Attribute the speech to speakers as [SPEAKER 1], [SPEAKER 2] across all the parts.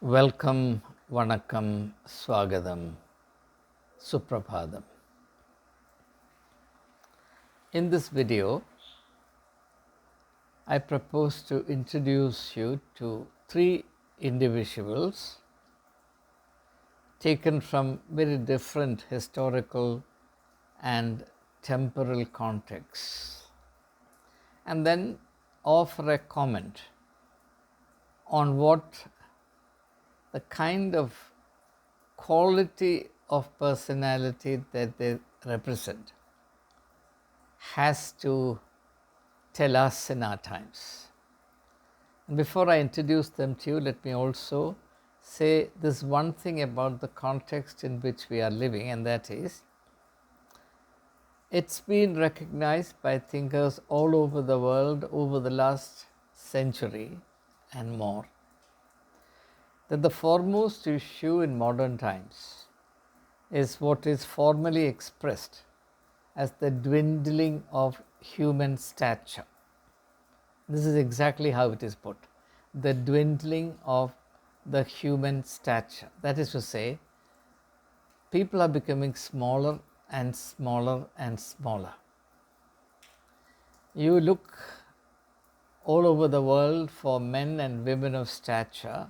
[SPEAKER 1] Welcome, Vanakkam, Swagatham, Suprabhatham. In this video, I propose to introduce you to three individuals taken from very different historical and temporal contexts, and then offer a comment on what the kind of quality of personality that they represent has to tell us in our times. And before I introduce them to you, let me also say this one thing about the context in which we are living, and that is, it's been recognized by thinkers all over the world over the last century and more that the foremost issue in modern times is what is formally expressed as the dwindling of human stature. This is exactly how it is put, the dwindling of the human stature. That is to say, people are becoming smaller and smaller and smaller. You look all over the world for men and women of stature,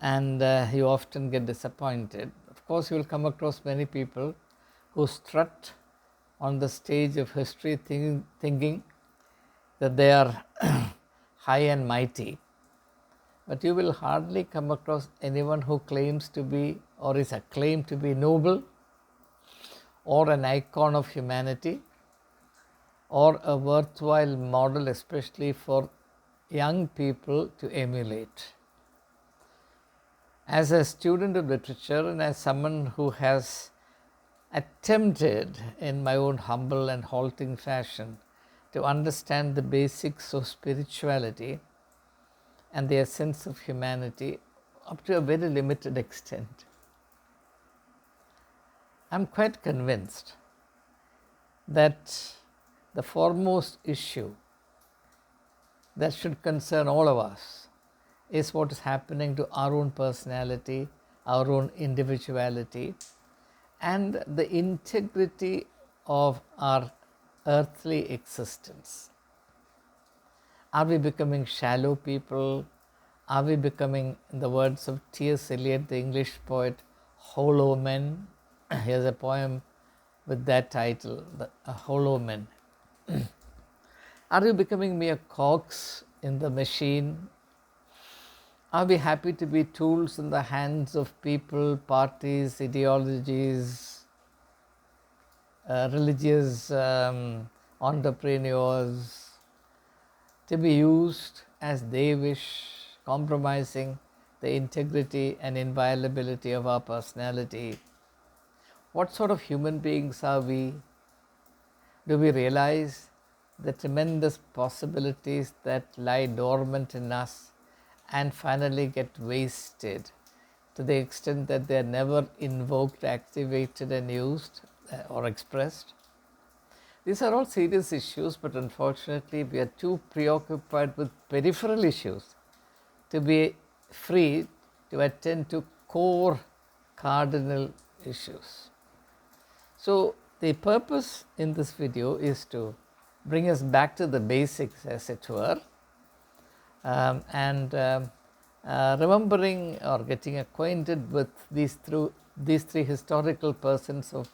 [SPEAKER 1] and you often get disappointed. Of course, you will come across many people who strut on the stage of history thinking that they are high and mighty, but you will hardly come across anyone who claims to be or is acclaimed to be noble or an icon of humanity or a worthwhile model, especially for young people to emulate. As a student of literature and as someone who has attempted in my own humble and halting fashion to understand the basics of spirituality and the essence of humanity up to a very limited extent, I'm quite convinced that the foremost issue that should concern all of us is what is happening to our own personality, our own individuality, and the integrity of our earthly existence. Are we becoming shallow people? Are we becoming, in the words of T.S. Eliot, the English poet, hollow men? Here's a poem with that title, A Hollow Men. Are we becoming mere cogs in the machine? Are we happy to be tools in the hands of people, parties, ideologies, religious entrepreneurs, to be used as they wish, compromising the integrity and inviolability of our personality? What sort of human beings are we? Do we realize the tremendous possibilities that lie dormant in us and finally get wasted to the extent that they are never invoked, activated, and used or expressed? These are all serious issues, but unfortunately, we are too preoccupied with peripheral issues to be free to attend to core cardinal issues. So, the purpose in this video is to bring us back to the basics, as it were, and remembering or getting acquainted with these three historical persons of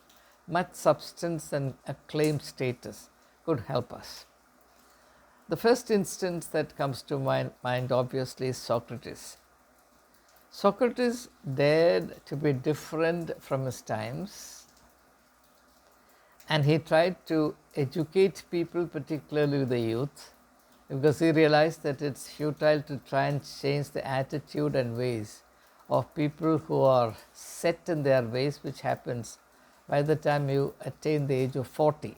[SPEAKER 1] much substance and acclaimed status could help us. The first instance that comes to my mind, obviously, is Socrates. Socrates dared to be different from his times, and he tried to educate people, particularly the youth, because he realized that it's futile to try and change the attitude and ways of people who are set in their ways, which happens by the time you attain the age of 40.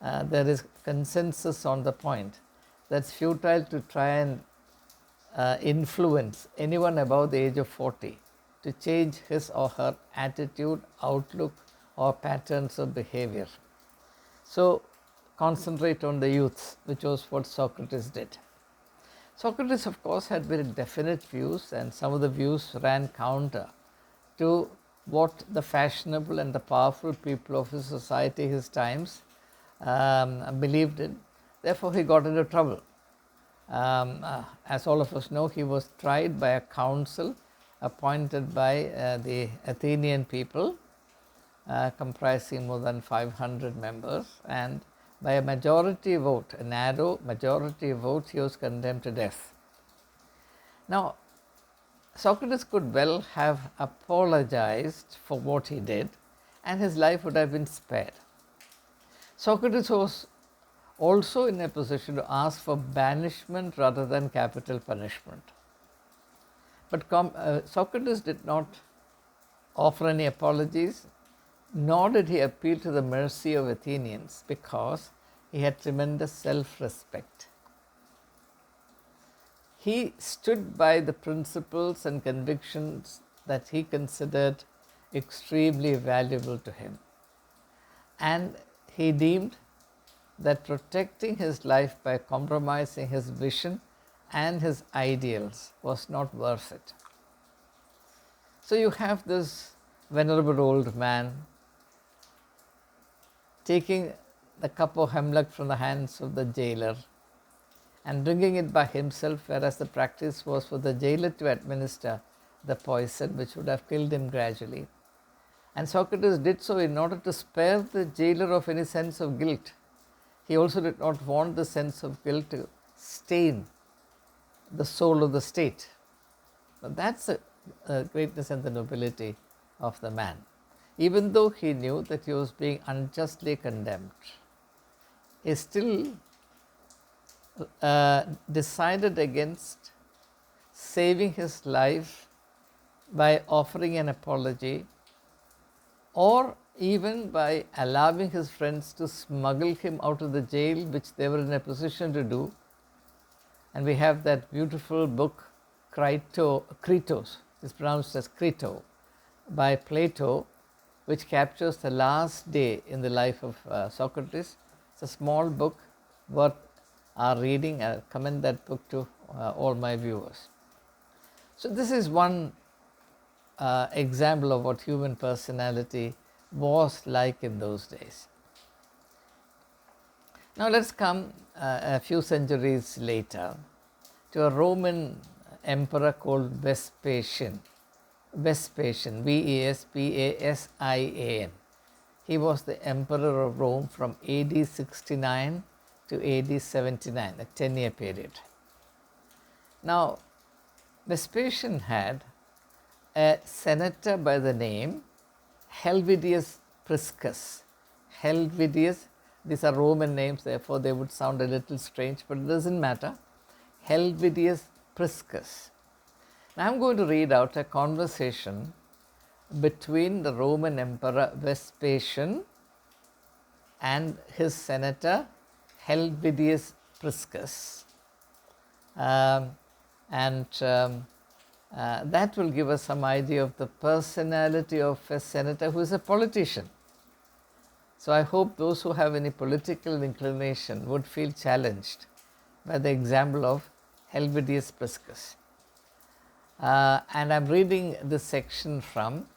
[SPEAKER 1] There is consensus on the point that it's futile to try and influence anyone above the age of 40 to change his or her attitude, outlook, or patterns of behavior. So, concentrate on the youths, which was what Socrates did. Socrates, of course, had very definite views, and some of the views ran counter to what the fashionable and the powerful people of his society, his times, believed in. Therefore, he got into trouble. As all of us know, he was tried by a council appointed by the Athenian people, comprising more than 500 members, and by a majority vote, a narrow majority vote, he was condemned to death. Now, Socrates could well have apologized for what he did, and his life would have been spared. Socrates was also in a position to ask for banishment rather than capital punishment. But Socrates did not offer any apologies, nor did he appeal to the mercy of Athenians, because he had tremendous self-respect. He stood by the principles and convictions that he considered extremely valuable to him, and he deemed that protecting his life by compromising his vision and his ideals was not worth it. So you have this venerable old man taking the cup of hemlock from the hands of the jailer and drinking it by himself, whereas the practice was for the jailer to administer the poison which would have killed him gradually. And Socrates did so in order to spare the jailer of any sense of guilt. He also did not want the sense of guilt to stain the soul of the state. But that's the greatness and the nobility of the man. Even though he knew that he was being unjustly condemned, he still decided against saving his life by offering an apology, or even by allowing his friends to smuggle him out of the jail, which they were in a position to do. And we have that beautiful book, Kritos, it's pronounced as Crito, by Plato, which captures the last day in the life of Socrates. It's a small book worth our reading. I commend that book to all my viewers. So this is one example of what human personality was like in those days. Now let's come a few centuries later to a Roman emperor called Vespasian. Vespasian, Vespasan. He was the emperor of Rome from AD 69 to AD 79, a 10-year period. Now, Vespasian had a senator by the name Helvidius Priscus. Helvidius, these are Roman names, therefore they would sound a little strange, but it doesn't matter. Helvidius Priscus. Now I'm going to read out a conversation between the Roman Emperor Vespasian and his senator Helvidius Priscus. That will give us some idea of the personality of a senator who is a politician. So I hope those who have any political inclination would feel challenged by the example of Helvidius Priscus. And I'm reading this section from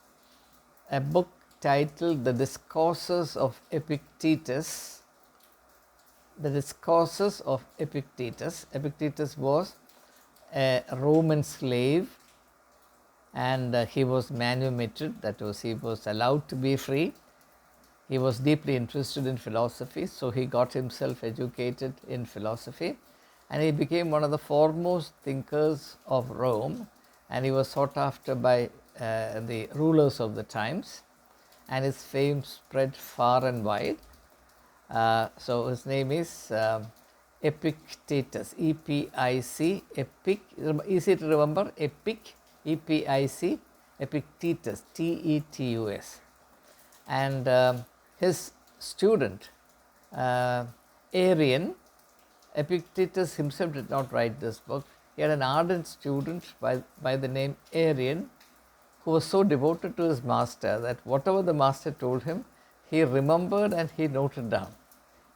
[SPEAKER 1] a book titled The Discourses of Epictetus. The Discourses of Epictetus. Epictetus was a Roman slave, and he was manumitted, that was, he was allowed to be free. He was deeply interested in philosophy, so he got himself educated in philosophy, and he became one of the foremost thinkers of Rome, and he was sought after by the rulers of the times, and his fame spread far and wide. So his name is Epictetus, E-P-I-C, Epic, easy to remember, Epic, E-P-I-C, Epictetus, T-E-T-U-S. And his student, Arrian, Epictetus himself did not write this book. He had an ardent student by the name Arrian, who was so devoted to his master that whatever the master told him, he remembered and he noted down.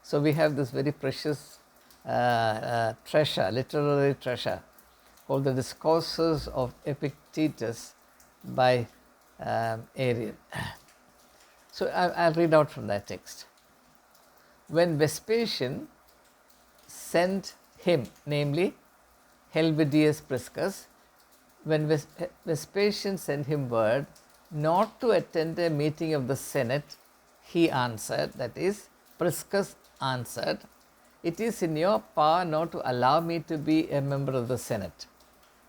[SPEAKER 1] So we have this very precious treasure, literary treasure, called The Discourses of Epictetus by Arian. So I'll read out from that text. When Vespasian sent him, namely Helvidius Priscus, when Vespasian sent him word not to attend a meeting of the Senate, he answered, that is, Priscus answered, "It is in your power not to allow me to be a member of the Senate.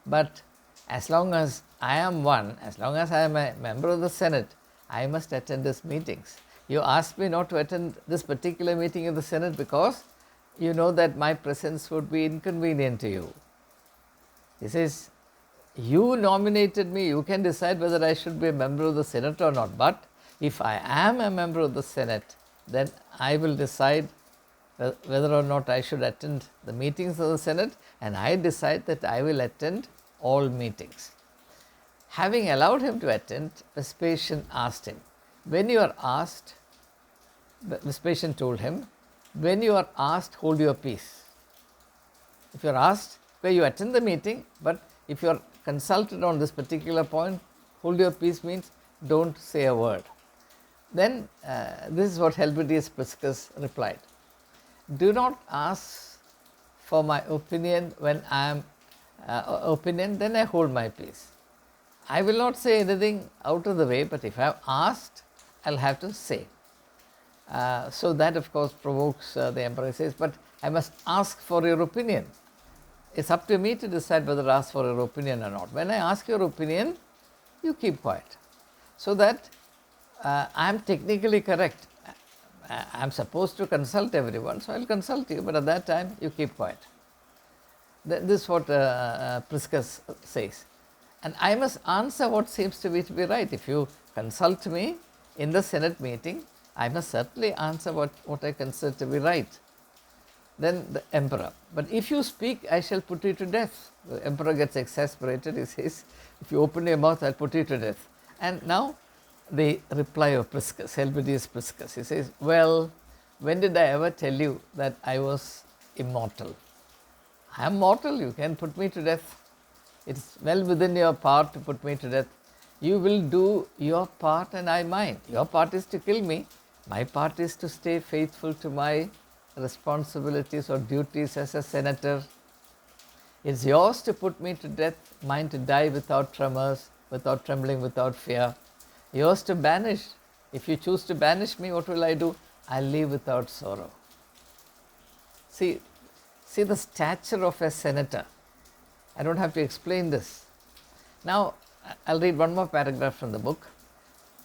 [SPEAKER 1] But as long as I am one, as long as I am a member of the Senate, I must attend these meetings. You asked me not to attend this particular meeting of the Senate because you know that my presence would be inconvenient to you." He says, you nominated me, you can decide whether I should be a member of the Senate or not. But if I am a member of the Senate, then I will decide whether or not I should attend the meetings of the Senate, and I decide that I will attend all meetings. Having allowed him to attend, Vespasian asked him, when you are asked, Vespasian told him, when you are asked, hold your peace. If you are asked, where you attend the meeting, but if you are consulted on this particular point, hold your peace means don't say a word. Then this is what Helvidius Priscus replied. Do not ask for my opinion when I am then I hold my peace. I will not say anything out of the way, but if I am asked, I will have to say. So that of course provokes the emperor. He says, but I must ask for your opinion. It's up to me to decide whether to ask for your opinion or not. When I ask your opinion, you keep quiet. So that I am technically correct. I am supposed to consult everyone, so I will consult you, but at that time you keep quiet. This is what Priscus says. And I must answer what seems to be right. If you consult me in the Senate meeting, I must certainly answer what I consider to be right. Then the emperor, but if you speak, I shall put you to death. The emperor gets exasperated. He says, if you open your mouth, I'll put you to death. And now the reply of Priscus, Helvidius Priscus, he says, well, when did I ever tell you that I was immortal? I am mortal, you can put me to death. It's well within your power to put me to death. You will do your part and I mine. Your part is to kill me. My part is to stay faithful to my responsibilities or duties as a senator. It's yours to put me to death, mine to die without tremors, without trembling, without fear. Yours to banish. If you choose to banish me, what will I do? I'll live without sorrow. See the stature of a senator. I don't have to explain this. Now, I'll read one more paragraph from the book.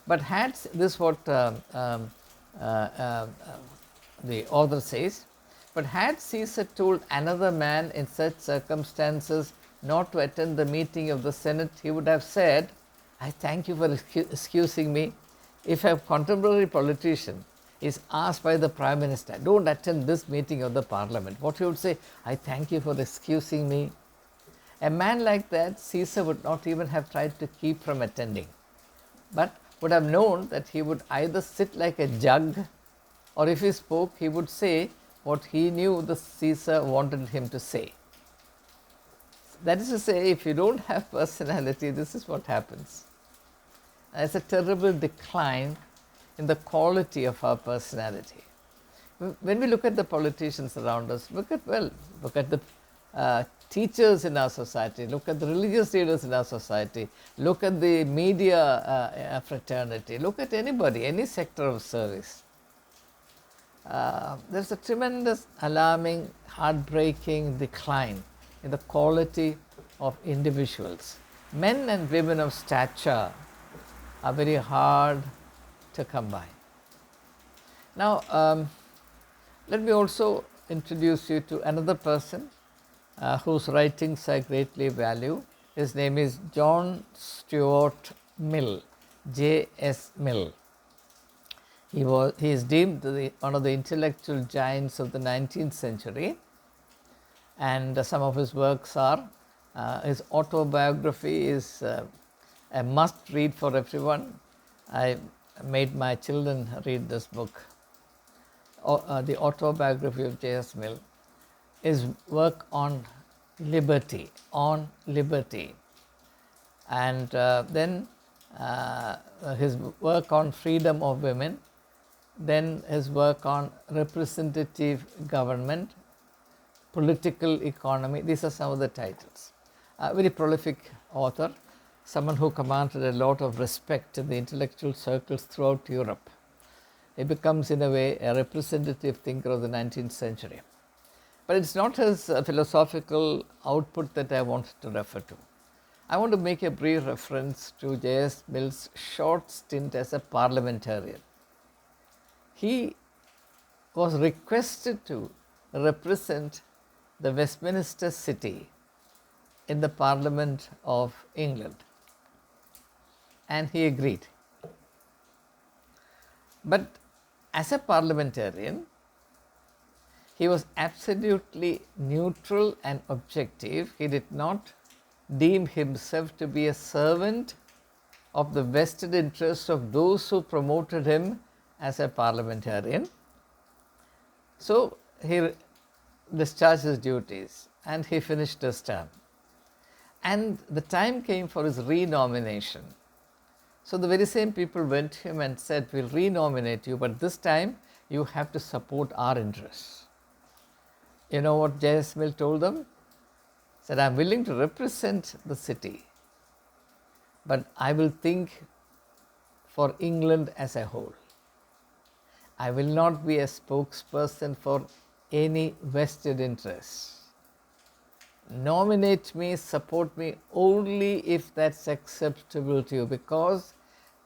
[SPEAKER 1] But had this what the author says, but had Caesar told another man in such circumstances not to attend the meeting of the Senate, he would have said, I thank you for excusing me. If a contemporary politician is asked by the Prime Minister, don't attend this meeting of the Parliament, what he would say, I thank you for excusing me. A man like that, Caesar would not even have tried to keep from attending, but would have known that he would either sit like a jug, or if he spoke, he would say what he knew the Caesar wanted him to say. That is to say, if you don't have personality, this is what happens. There's a terrible decline in the quality of our personality. When we look at the politicians around us, look at the teachers in our society, look at the religious leaders in our society, look at the media fraternity, look at anybody, any sector of service. There's a tremendous, alarming, heartbreaking decline in the quality of individuals. Men and women of stature are very hard to come by. Now, let me also introduce you to another person whose writings I greatly value. His name is John Stuart Mill, J.S. Mill. He is deemed one of the intellectual giants of the 19th century, and some of his works are, his autobiography is a must read for everyone. I made my children read this book, the autobiography of J.S. Mill. his work on liberty, and then his work on freedom of women, then his work on representative government, political economy. These are some of the titles. A very prolific author, someone who commanded a lot of respect in the intellectual circles throughout Europe. He becomes, in a way, a representative thinker of the 19th century. But it's not his philosophical output that I want to refer to. I want to make a brief reference to J.S. Mill's short stint as a parliamentarian. He was requested to represent the Westminster City in the Parliament of England, and he agreed. But as a parliamentarian, he was absolutely neutral and objective. He did not deem himself to be a servant of the vested interests of those who promoted him as a parliamentarian. So he discharged his duties and he finished his term. And the time came for his renomination. So the very same people went to him and said, "We'll renominate you, but this time you have to support our interests." You know what J.S. Mill told them? He said, "I'm willing to represent the city, but I will think for England as a whole. I will not be a spokesperson for any vested interests. Nominate me, support me only if that's acceptable to you, because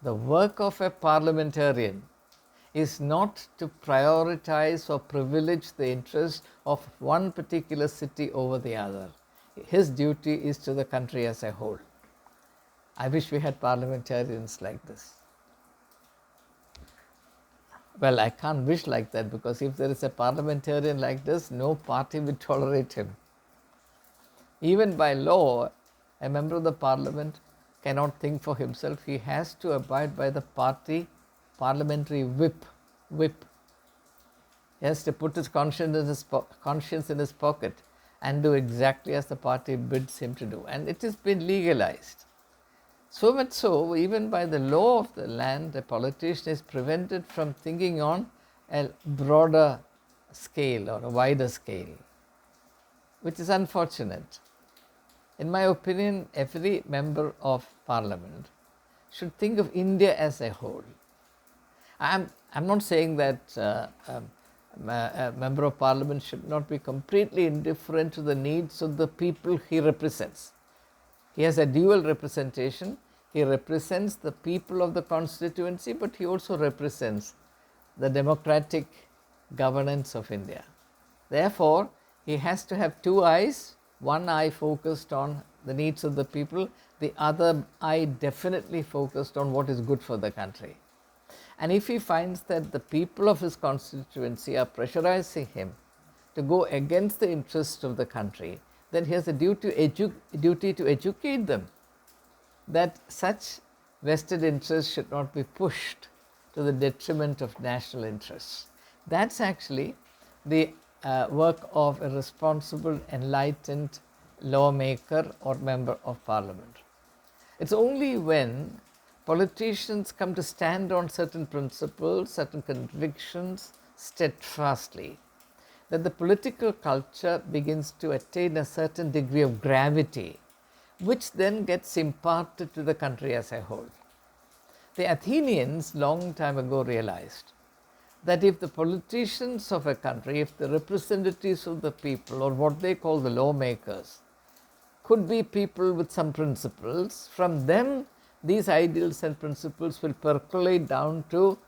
[SPEAKER 1] the work of a parliamentarian is not to prioritize or privilege the interest of one particular city over the other. His duty is to the country as a whole." I wish we had parliamentarians like this. Well, I can't wish like that, because if there is a parliamentarian like this, no party will tolerate him. Even by law, a member of the parliament cannot think for himself. He has to abide by the parliamentary whip. He has to put his conscience in his pocket and do exactly as the party bids him to do. And it has been legalized. So much so, even by the law of the land, a politician is prevented from thinking on a broader scale or a wider scale, which is unfortunate. In my opinion, every member of parliament should think of India as a whole. I'm not saying that a member of parliament should not be completely indifferent to the needs of the people he represents. He has a dual representation. He represents the people of the constituency, but he also represents the democratic governance of India. Therefore, he has to have two eyes, one eye focused on the needs of the people, the other eye definitely focused on what is good for the country. And if he finds that the people of his constituency are pressurizing him to go against the interests of the country, then he has a duty to educate them that such vested interests should not be pushed to the detriment of national interests. That's actually the work of a responsible, enlightened lawmaker or member of parliament. It's only when politicians come to stand on certain principles, certain convictions steadfastly, that the political culture begins to attain a certain degree of gravity, which then gets imparted to the country as a whole. The Athenians long time ago realized that if the politicians of a country, if the representatives of the people, or what they call the lawmakers, could be people with some principles, from them these ideals and principles will percolate down to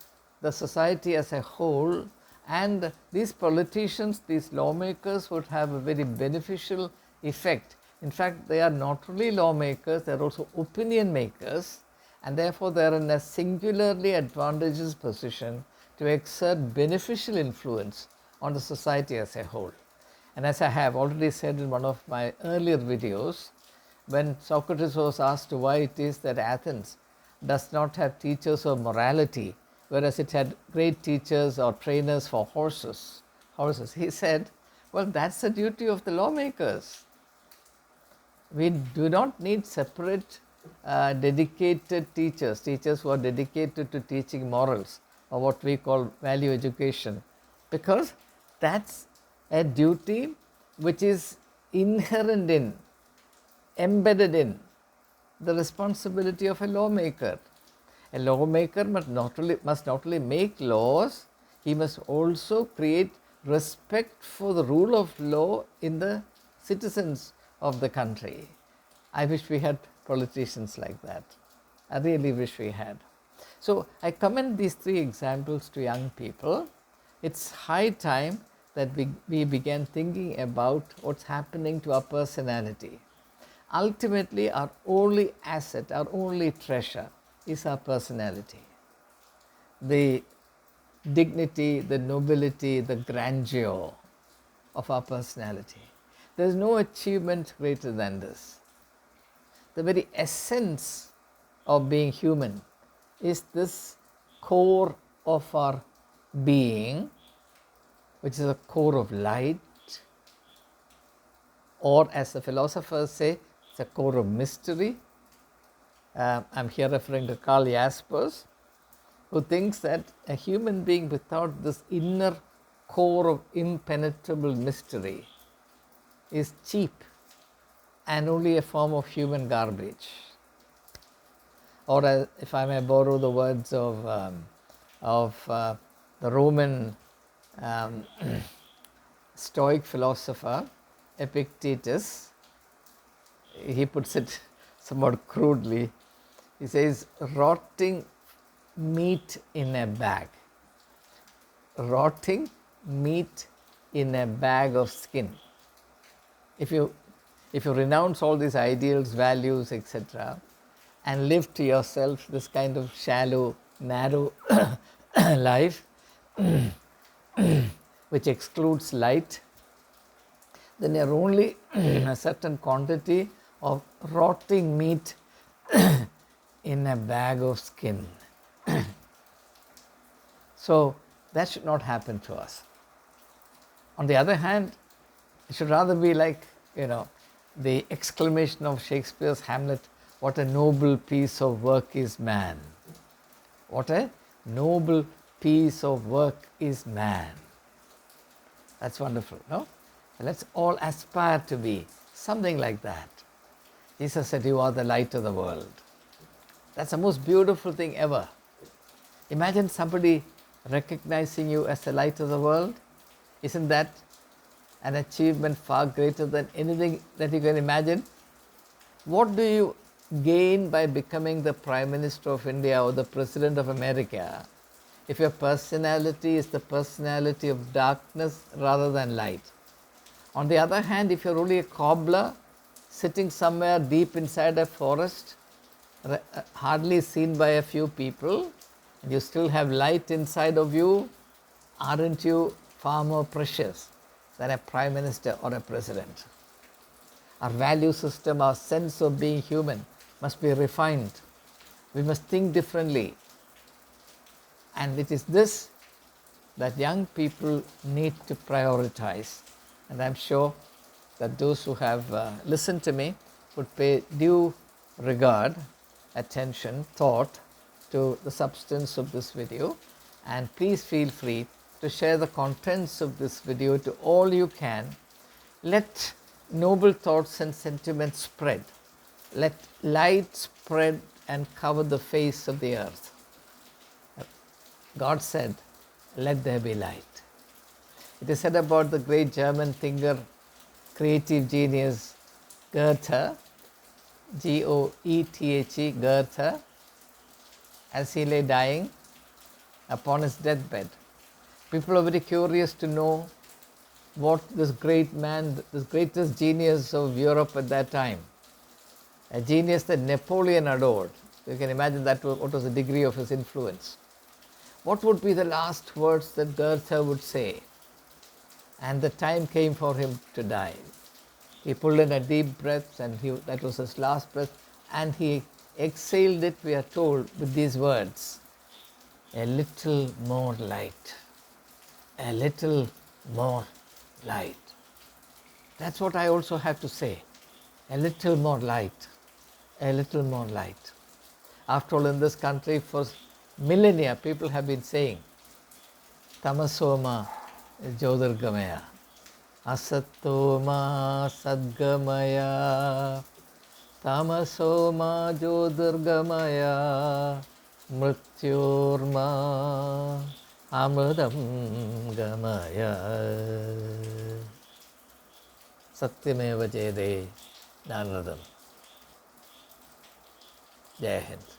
[SPEAKER 1] the society as a whole, and these politicians, these lawmakers would have a very beneficial effect. In fact, they are not only lawmakers, they are also opinion makers, and therefore they are in a singularly advantageous position to exert beneficial influence on the society as a whole. And as I have already said in one of my earlier videos, when Socrates was asked why it is that Athens does not have teachers of morality, whereas it had great teachers or trainers for horses, he said, Well, that's the duty of the lawmakers. We do not need separate dedicated teachers, teachers who are dedicated to teaching morals or what we call value education, because that's a duty which is inherent in, embedded in the responsibility of a lawmaker. A lawmaker must not only make laws, he must also create respect for the rule of law in the citizens of the country. I wish we had politicians like that. I really wish we had. So I commend these three examples to young people. It's high time that we began thinking about what's happening to our personality. Ultimately, our only asset, our only treasure is our personality. The dignity, the nobility, the grandeur of our personality. There is no achievement greater than this. The very essence of being human is this core of our being, which is a core of light, or as the philosophers say, it's a core of mystery. I'm here referring to Karl Jaspers, who thinks that a human being without this inner core of impenetrable mystery is cheap and only a form of human garbage. Or if I may borrow the words of the Roman Stoic philosopher Epictetus, he puts it somewhat crudely. He says, rotting meat in a bag. Rotting meat in a bag of skin. If you renounce all these ideals, values, etc., and live to yourself this kind of shallow, narrow life, which excludes light, then you're only a certain quantity of rotting meat in a bag of skin. So that should not happen to us. On the other hand, it should rather be like, the exclamation of Shakespeare's Hamlet, what a noble piece of work is man. What a noble piece of work is man. That's wonderful, no? Let's all aspire to be something like that. Jesus said, you are the light of the world. That's the most beautiful thing ever. Imagine somebody recognizing you as the light of the world. Isn't that an achievement far greater than anything that you can imagine? What do you gain by becoming the Prime Minister of India or the President of America if your personality is the personality of darkness rather than light? On the other hand, if you're only a cobbler sitting somewhere deep inside a forest, hardly seen by a few people, and you still have light inside of you, aren't you far more precious than a Prime Minister or a President? Our value system, our sense of being human must be refined. We must think differently. And it is this that young people need to prioritize. And I'm sure that those who have listened to me would pay due regard, attention, thought to the substance of this video. And please feel free to share the contents of this video to all you can. Let noble thoughts and sentiments spread. Let light spread and cover the face of the earth. God said, let there be light. It is said about the great German thinker, creative genius Goethe, Goethe, Goethe, as he lay dying upon his deathbed. People are very curious to know what this great man, this greatest genius of Europe at that time, a genius that Napoleon adored. You can imagine that what was the degree of his influence. What would be the last words that Goethe would say? And the time came for him to die. He pulled in a deep breath, and that was his last breath, and he exhaled it, we are told, with these words, a little more light, a little more light. That's what I also have to say. A little more light, a little more light. After all, in this country for millennia, people have been saying, Tamasoma Jyotirgamaya, Asatoma Sadgamaya, Tamasoma Jyotirgamaya, Mrityorma Amridam Gamaya. Satyameva Jayade Nanradam. Jai Hind.